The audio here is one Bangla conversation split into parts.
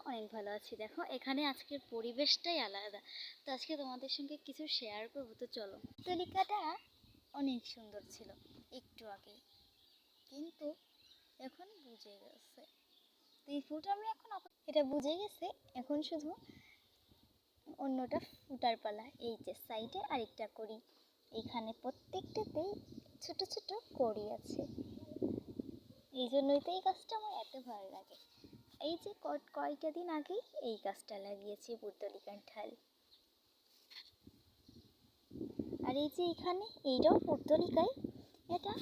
অনেক ভালো আছি। দেখো এখানে আজকের পরিবেশটাই আলাদা। তো আজকে তোমাদের সঙ্গে কিছু শেয়ার করবো, তো চলো। পুত্তলিকাটা অনেক সুন্দর ছিল একটু আগে, কিন্তু এখন বুঝে গেছে। তো এই ফুলটা আমি এখন এটা বুঝে গেছে, এখন শুধু অন্যটা ফুটার পালা। এই যে সাইডে আরেকটা করি, এইখানে প্রত্যেকটাতেই ছোট ছোট কড়ি আছে। এই জন্যই তো এই গাছটা আমার এত ভালো লাগে। এই যে কয়টা দিন আগেই এই গাছটা লাগিয়েছি, পুত্তলিকার ঢাল। আর এই যে এখানে এইটাও পুত্তলিকাই, এটা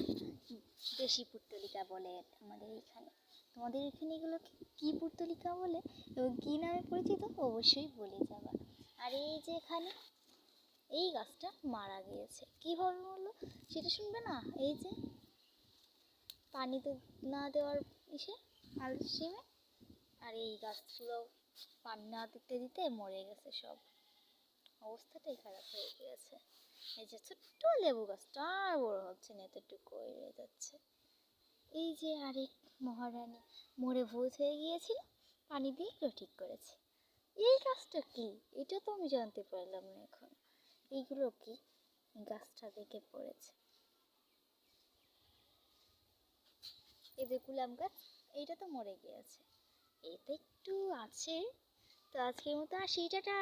দেশি পুত্তলিকা বলে আমাদের এখানে। তোমাদের এখানে এগুলো কি পুত্তলিকা বলে এবং কী নামে পরিচিত অবশ্যই বলে যাবা। আর এই যে এখানে এই গাছটা মারা গিয়েছে, কীভাবে মরলো সেটা শুনবে না? এই যে পানি না দেওয়ার ইসে আলসেমে, আর এই গাছগুলো পানি না দিতে দিতে মরে গেছে সব। অবস্থাটাই খারাপ হয়ে গিয়েছে। এই যে ছোট্ট লেবু গাছটা আর বড় হচ্ছে না, এতটুকু হয়ে যাচ্ছে। এই যে আরেক মহারানী মরে ভূত হয়ে গিয়েছিল, পানি দিয়ে এগুলো ঠিক করেছে। এই গাছটা কি, এটা তো আমি জানতে পারলাম না এখন। এইগুলো কি? গাছটা দেখে পড়েছে। এই যে গোলাপ গাছ, এইটা তো মরে গিয়েছে, এটা একটু আছে। তো আজকের মতো আসি, টাটা।